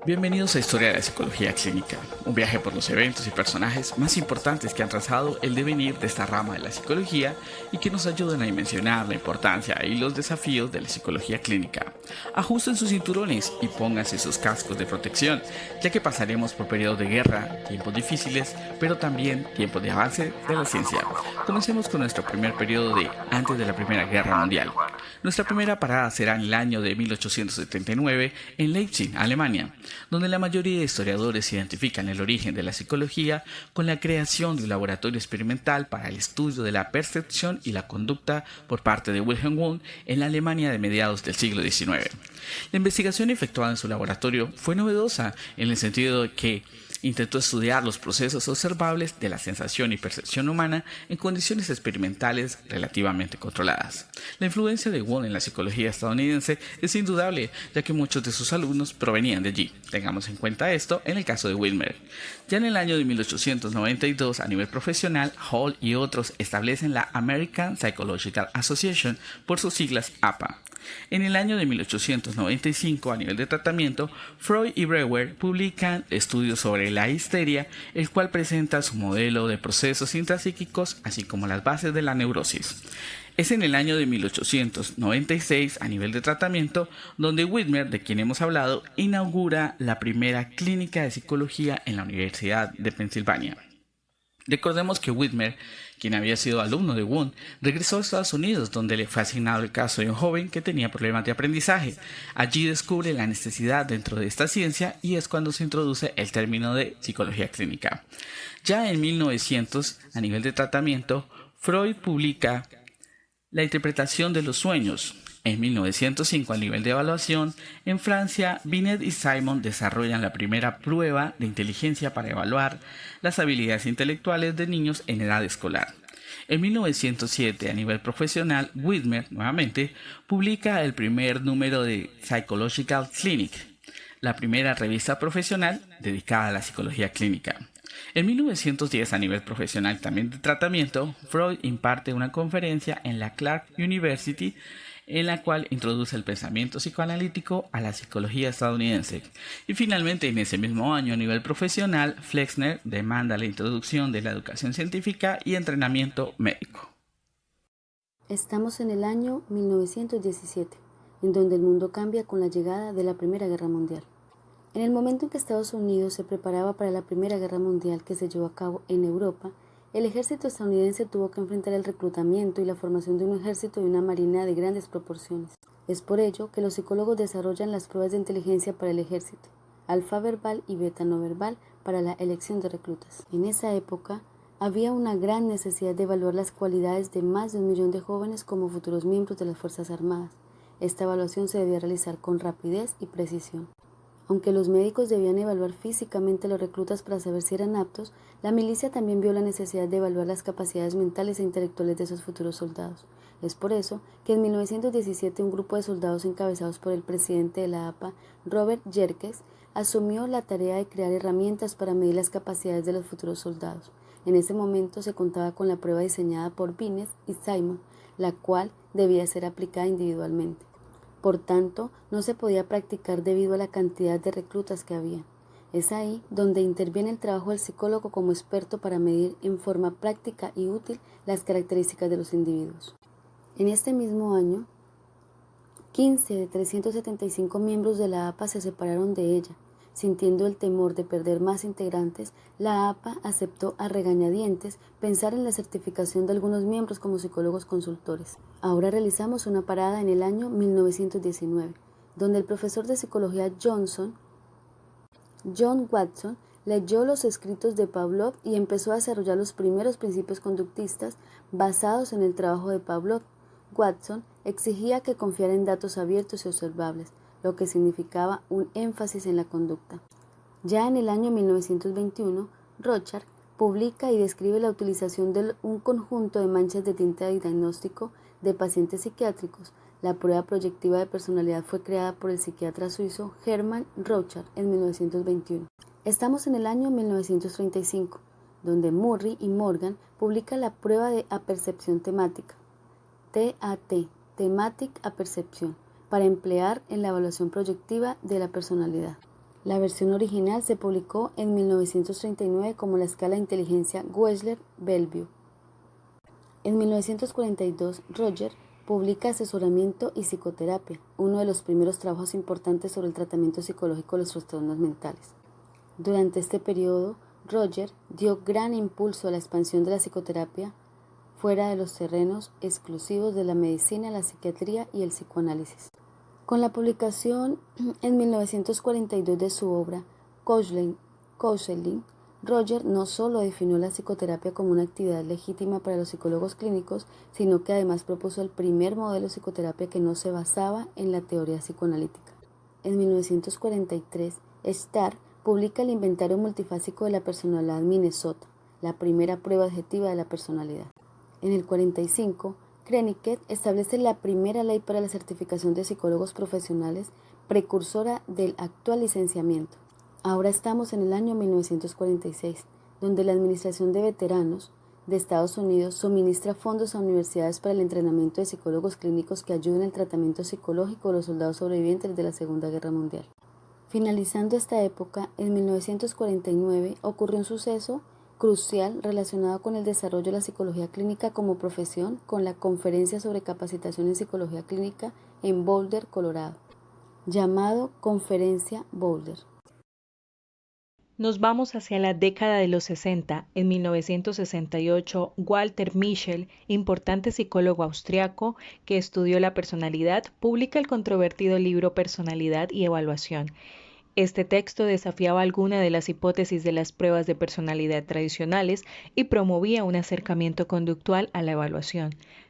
Bienvenidos a Historia de la Psicología Clínica, un viaje por los eventos y personajes más importantes que han trazado el devenir de esta rama de la psicología y que nos ayudan a dimensionar la importancia y los desafíos de la psicología clínica. Ajusten sus cinturones y pónganse sus cascos de protección, ya que pasaremos por periodos de guerra, tiempos difíciles, pero también tiempos de avance de la ciencia. Comencemos con nuestro primer periodo de antes de la Primera Guerra Mundial. Nuestra primera parada será en el año de 1879 en Leipzig, Alemania, donde la mayoría de historiadores identifican el origen de la psicología con la creación de un laboratorio experimental para el estudio de la percepción y la conducta por parte de Wilhelm Wundt en la Alemania de mediados del siglo XIX. La investigación efectuada en su laboratorio fue novedosa en el sentido de que intentó estudiar los procesos observables de la sensación y percepción humana en condiciones experimentales relativamente controladas. La influencia de Wundt en la psicología estadounidense es indudable, ya que muchos de sus alumnos provenían de allí. Tengamos en cuenta esto en el caso de Wilmer. Ya en el año de 1892, a nivel profesional, Hall y otros establecen la American Psychological Association, por sus siglas APA. En el año de 1895, a nivel de tratamiento, Freud y Breuer publican estudios sobre la histeria, el cual presenta su modelo de procesos intrapsíquicos, así como las bases de la neurosis. Es en el año de 1896, a nivel de tratamiento, donde Whitmer, de quien hemos hablado, inaugura la primera clínica de psicología en la Universidad de Pensilvania. Recordemos que Whitmer, quien había sido alumno de Wundt, regresó a Estados Unidos, donde le fue asignado el caso de un joven que tenía problemas de aprendizaje. Allí descubre la necesidad dentro de esta ciencia y es cuando se introduce el término de psicología clínica. Ya en 1900, a nivel de tratamiento, Freud publica la interpretación de los sueños. En 1905, a nivel de evaluación, en Francia, Binet y Simon desarrollan la primera prueba de inteligencia para evaluar las habilidades intelectuales de niños en edad escolar. En 1907, a nivel profesional, Whitmer, nuevamente, publica el primer número de Psychological Clinic, la primera revista profesional dedicada a la psicología clínica. En 1910, a nivel profesional también de tratamiento, Freud imparte una conferencia en la Clark University en la cual introduce el pensamiento psicoanalítico a la psicología estadounidense. Y finalmente, en ese mismo año, a nivel profesional, Flexner demanda la introducción de la educación científica y entrenamiento médico. Estamos en el año 1917, en donde el mundo cambia con la llegada de la Primera Guerra Mundial. En el momento en que Estados Unidos se preparaba para la Primera Guerra Mundial que se llevó a cabo en Europa, el ejército estadounidense tuvo que enfrentar el reclutamiento y la formación de un ejército y una marina de grandes proporciones. Es por ello que los psicólogos desarrollan las pruebas de inteligencia para el ejército, alfa verbal y beta no verbal para la elección de reclutas. En esa época, había una gran necesidad de evaluar las cualidades de más de 1 millón de jóvenes como futuros miembros de las Fuerzas Armadas. Esta evaluación se debía realizar con rapidez y precisión. Aunque los médicos debían evaluar físicamente a los reclutas para saber si eran aptos, la milicia también vio la necesidad de evaluar las capacidades mentales e intelectuales de esos futuros soldados. Es por eso que en 1917 un grupo de soldados encabezados por el presidente de la APA, Robert Yerkes, asumió la tarea de crear herramientas para medir las capacidades de los futuros soldados. En ese momento se contaba con la prueba diseñada por Binet y Simon, la cual debía ser aplicada individualmente. Por tanto, no se podía practicar debido a la cantidad de reclutas que había. Es ahí donde interviene el trabajo del psicólogo como experto para medir en forma práctica y útil las características de los individuos. En este mismo año, 15 de 375 miembros de la APA se separaron de ella. Sintiendo el temor de perder más integrantes, la APA aceptó a regañadientes pensar en la certificación de algunos miembros como psicólogos consultores. Ahora realizamos una parada en el año 1919, donde el profesor de psicología John Watson, leyó los escritos de Pavlov y empezó a desarrollar los primeros principios conductistas basados en el trabajo de Pavlov. Watson exigía que confiara en datos abiertos y observables, lo que significaba un énfasis en la conducta. Ya en el año 1921, Rochard publica y describe la utilización de un conjunto de manchas de tinta de diagnóstico de pacientes psiquiátricos. La prueba proyectiva de personalidad fue creada por el psiquiatra suizo Hermann Rochard en 1921. Estamos en el año 1935, donde Murray y Morgan publican la prueba de apercepción temática, TAT, Thematic Apperception, para emplear en la evaluación proyectiva de la personalidad. La versión original se publicó en 1939 como la escala de inteligencia Wechsler-Bellevue. En 1942, Roger publica Asesoramiento y psicoterapia, uno de los primeros trabajos importantes sobre el tratamiento psicológico de los trastornos mentales. Durante este periodo, Roger dio gran impulso a la expansión de la psicoterapia fuera de los terrenos exclusivos de la medicina, la psiquiatría y el psicoanálisis. Con la publicación en 1942 de su obra Counseling, Roger no solo definió la psicoterapia como una actividad legítima para los psicólogos clínicos, sino que además propuso el primer modelo de psicoterapia que no se basaba en la teoría psicoanalítica. En 1943, Starr publica el Inventario Multifásico de la Personalidad Minnesota, la primera prueba objetiva de la personalidad. En el 45, Kreniket establece la primera ley para la certificación de psicólogos profesionales, precursora del actual licenciamiento. Ahora estamos en el año 1946, donde la Administración de Veteranos de Estados Unidos suministra fondos a universidades para el entrenamiento de psicólogos clínicos que ayuden al tratamiento psicológico de los soldados sobrevivientes de la Segunda Guerra Mundial. Finalizando esta época, en 1949 ocurrió un suceso crucial relacionado con el desarrollo de la psicología clínica como profesión con la Conferencia sobre Capacitación en Psicología Clínica en Boulder, Colorado, llamado Conferencia Boulder. Nos vamos hacia la década de los 60. En 1968, Walter Mischel, importante psicólogo austriaco que estudió la personalidad, publica el controvertido libro Personalidad y Evaluación. Este texto desafiaba alguna de las hipótesis de las pruebas de personalidad tradicionales y promovía un acercamiento conductual a la evaluación.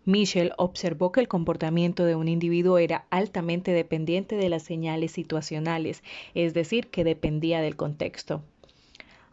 Mischel observó que el comportamiento de un individuo era altamente dependiente de las señales situacionales, es decir, que dependía del contexto.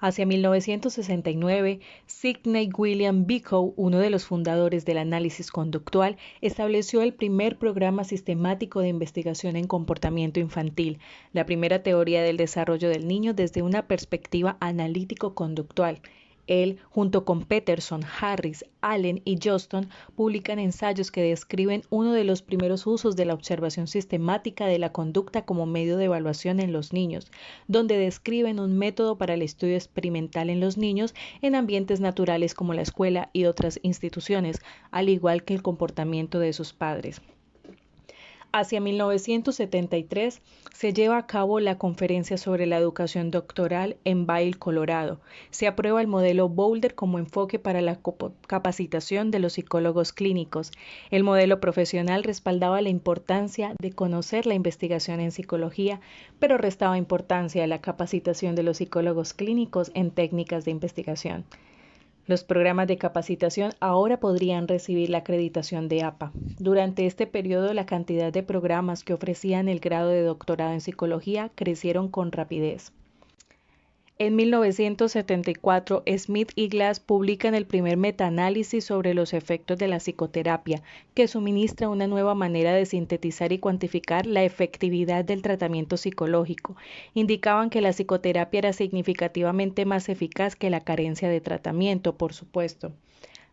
Hacia 1969, Sidney William Bickel, uno de los fundadores del análisis conductual, estableció el primer programa sistemático de investigación en comportamiento infantil, la primera teoría del desarrollo del niño desde una perspectiva analítico-conductual. Él, junto con Peterson, Harris, Allen y Johnston, publican ensayos que describen uno de los primeros usos de la observación sistemática de la conducta como medio de evaluación en los niños, donde describen un método para el estudio experimental en los niños en ambientes naturales como la escuela y otras instituciones, al igual que el comportamiento de sus padres. Hacia 1973 se lleva a cabo la Conferencia sobre la Educación Doctoral en Vail, Colorado. Se aprueba el modelo Boulder como enfoque para la capacitación de los psicólogos clínicos. El modelo profesional respaldaba la importancia de conocer la investigación en psicología, pero restaba importancia a la capacitación de los psicólogos clínicos en técnicas de investigación. Los programas de capacitación ahora podrían recibir la acreditación de APA. Durante este periodo, la cantidad de programas que ofrecían el grado de doctorado en psicología crecieron con rapidez. En 1974, Smith y Glass publican el primer metaanálisis sobre los efectos de la psicoterapia, que suministra una nueva manera de sintetizar y cuantificar la efectividad del tratamiento psicológico. Indicaban que la psicoterapia era significativamente más eficaz que la carencia de tratamiento, por supuesto.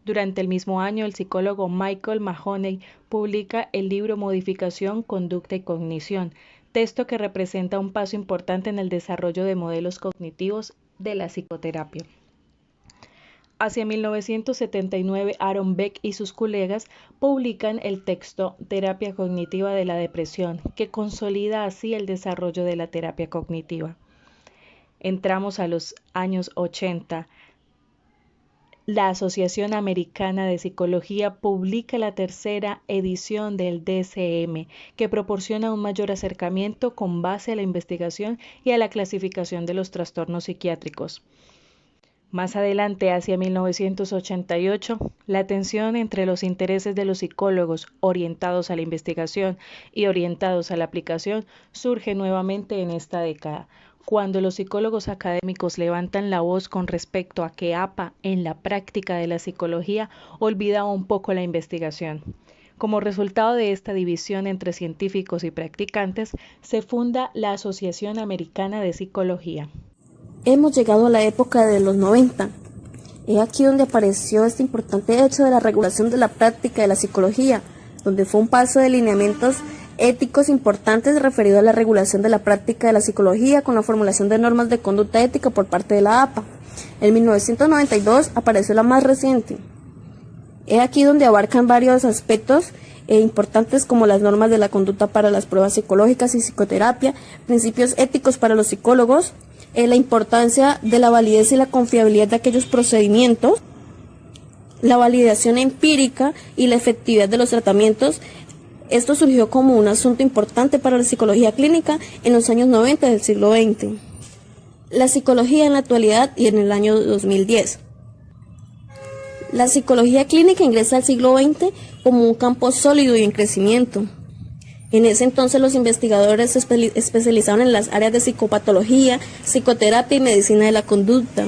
Durante el mismo año, el psicólogo Michael Mahoney publica el libro Modificación, Conducta y Cognición, texto que representa un paso importante en el desarrollo de modelos cognitivos de la psicoterapia. Hacia 1979, Aaron Beck y sus colegas publican el texto Terapia Cognitiva de la Depresión, que consolida así el desarrollo de la terapia cognitiva. Entramos a los años 80. La Asociación Americana de Psicología publica la tercera edición del DSM, que proporciona un mayor acercamiento con base a la investigación y a la clasificación de los trastornos psiquiátricos. Más adelante, hacia 1988, la tensión entre los intereses de los psicólogos orientados a la investigación y orientados a la aplicación surge nuevamente en esta década, cuando los psicólogos académicos levantan la voz con respecto a que APA en la práctica de la psicología olvidaba un poco la investigación. Como resultado de esta división entre científicos y practicantes, se funda la Asociación Americana de Psicología. Hemos llegado a la época de los 90. Es aquí donde apareció este importante hecho de la regulación de la práctica de la psicología, donde fue un paso de lineamientos éticos importantes referidos a la regulación de la práctica de la psicología con la formulación de normas de conducta ética por parte de la APA. En 1992 apareció la más reciente. Es aquí donde abarcan varios aspectos importantes como las normas de la conducta para las pruebas psicológicas y psicoterapia, principios éticos para los psicólogos, la importancia de la validez y la confiabilidad de aquellos procedimientos, la validación empírica y la efectividad de los tratamientos. Esto surgió como un asunto importante para la psicología clínica en los años 90 del siglo XX. La psicología en la actualidad y en el año 2010. La psicología clínica ingresa al siglo XX como un campo sólido y en crecimiento. En ese entonces los investigadores se especializaron en las áreas de psicopatología, psicoterapia y medicina de la conducta.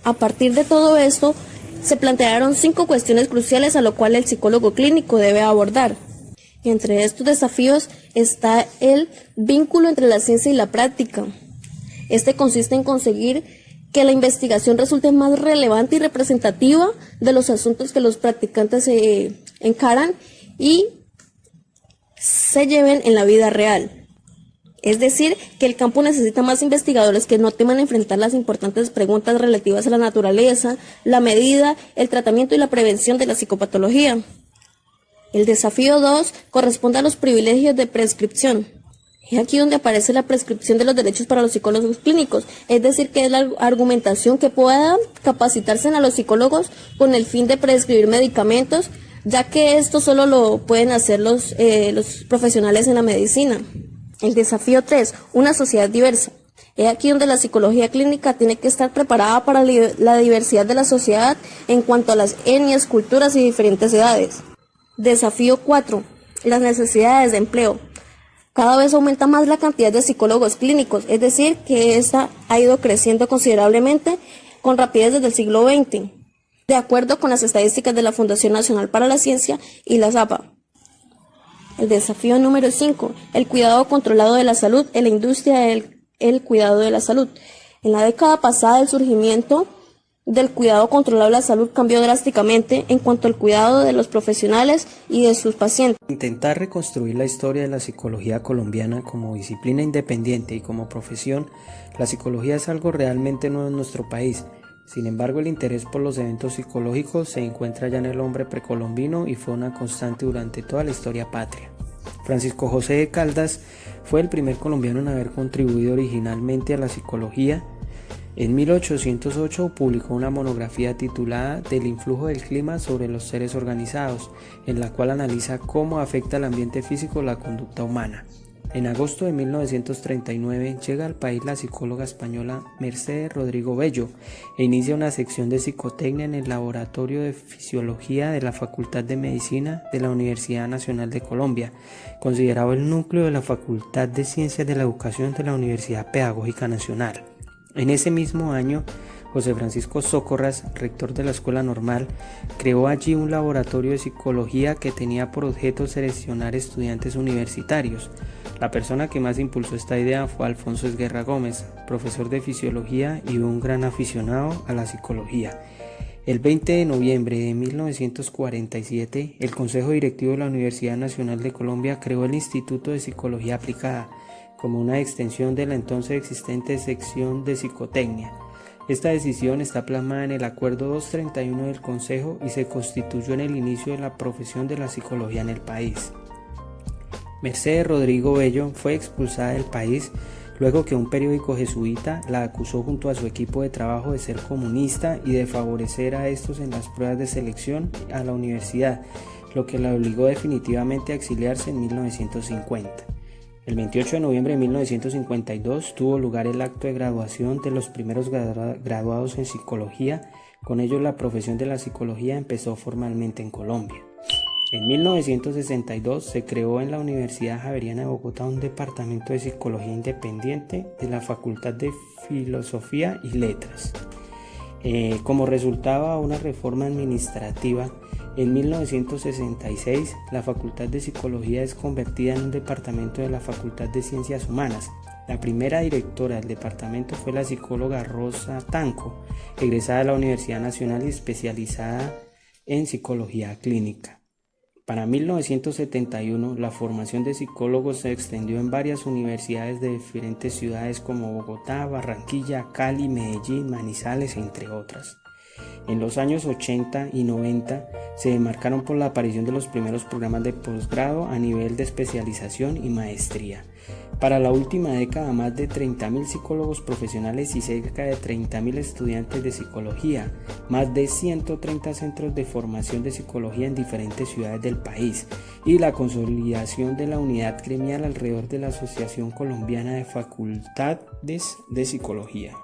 A partir de todo esto, se plantearon 5 cuestiones cruciales a lo cual el psicólogo clínico debe abordar. Y entre estos desafíos está el vínculo entre la ciencia y la práctica. Este consiste en conseguir que la investigación resulte más relevante y representativa de los asuntos que los practicantes encaran y se lleven en la vida real. Es decir, que el campo necesita más investigadores que no teman enfrentar las importantes preguntas relativas a la naturaleza, la medida, el tratamiento y la prevención de la psicopatología. El desafío 2 corresponde a los privilegios de prescripción. Es aquí donde aparece la prescripción de los derechos para los psicólogos clínicos, es decir, que es la argumentación que puedan capacitarse a los psicólogos con el fin de prescribir medicamentos, ya que esto solo lo pueden hacer los profesionales en la medicina. El desafío 3, una sociedad diversa. Es aquí donde la psicología clínica tiene que estar preparada para la diversidad de la sociedad en cuanto a las etnias, culturas y diferentes edades. Desafío 4, las necesidades de empleo. Cada vez aumenta más la cantidad de psicólogos clínicos, es decir, que esta ha ido creciendo considerablemente con rapidez desde el siglo XX, de acuerdo con las estadísticas de la Fundación Nacional para la Ciencia y la APA. El desafío número 5, el cuidado controlado de la salud en la industria del cuidado de la salud. En la década pasada, el surgimiento del cuidado controlado de la salud cambió drásticamente en cuanto al cuidado de los profesionales y de sus pacientes. Intentar reconstruir la historia de la psicología colombiana como disciplina independiente y como profesión, la psicología es algo realmente nuevo en nuestro país. Sin embargo, el interés por los eventos psicológicos se encuentra ya en el hombre precolombino y fue una constante durante toda la historia patria. Francisco José de Caldas fue el primer colombiano en haber contribuido originalmente a la psicología. En 1808 publicó una monografía titulada Del influjo del clima sobre los seres organizados, en la cual analiza cómo afecta el ambiente físico la conducta humana. En agosto de 1939 llega al país la psicóloga española Mercedes Rodrigo Bello e inicia una sección de psicotecnia en el Laboratorio de Fisiología de la Facultad de Medicina de la Universidad Nacional de Colombia, considerado el núcleo de la Facultad de Ciencias de la Educación de la Universidad Pedagógica Nacional. En ese mismo año, José Francisco Socorras, rector de la Escuela Normal, creó allí un laboratorio de psicología que tenía por objeto seleccionar estudiantes universitarios. La persona que más impulsó esta idea fue Alfonso Esguerra Gómez, profesor de fisiología y un gran aficionado a la psicología. El 20 de noviembre de 1947, el Consejo Directivo de la Universidad Nacional de Colombia creó el Instituto de Psicología Aplicada, como una extensión de la entonces existente sección de psicotecnia. Esta decisión está plasmada en el Acuerdo 231 del Consejo y se constituyó en el inicio de la profesión de la psicología en el país. Mercedes Rodrigo Bello fue expulsada del país luego que un periódico jesuita la acusó junto a su equipo de trabajo de ser comunista y de favorecer a estos en las pruebas de selección a la universidad, lo que la obligó definitivamente a exiliarse en 1950. El 28 de noviembre de 1952 tuvo lugar el acto de graduación de los primeros graduados en psicología. Con ello, la profesión de la psicología empezó formalmente en Colombia. En 1962 se creó en la Universidad Javeriana de Bogotá un departamento de psicología independiente de la Facultad de Filosofía y Letras. Como resultado a una reforma administrativa, en 1966 la Facultad de Psicología es convertida en un departamento de la Facultad de Ciencias Humanas. La primera directora del departamento fue la psicóloga Rosa Tanco, egresada de la Universidad Nacional y especializada en psicología clínica. Para 1971, la formación de psicólogos se extendió en varias universidades de diferentes ciudades como Bogotá, Barranquilla, Cali, Medellín, Manizales, entre otras. En los años 80 y 90 se demarcaron por la aparición de los primeros programas de posgrado a nivel de especialización y maestría. Para la última década, más de 30.000 psicólogos profesionales y cerca de 30.000 estudiantes de psicología, más de 130 centros de formación de psicología en diferentes ciudades del país y la consolidación de la unidad gremial alrededor de la Asociación Colombiana de Facultades de Psicología.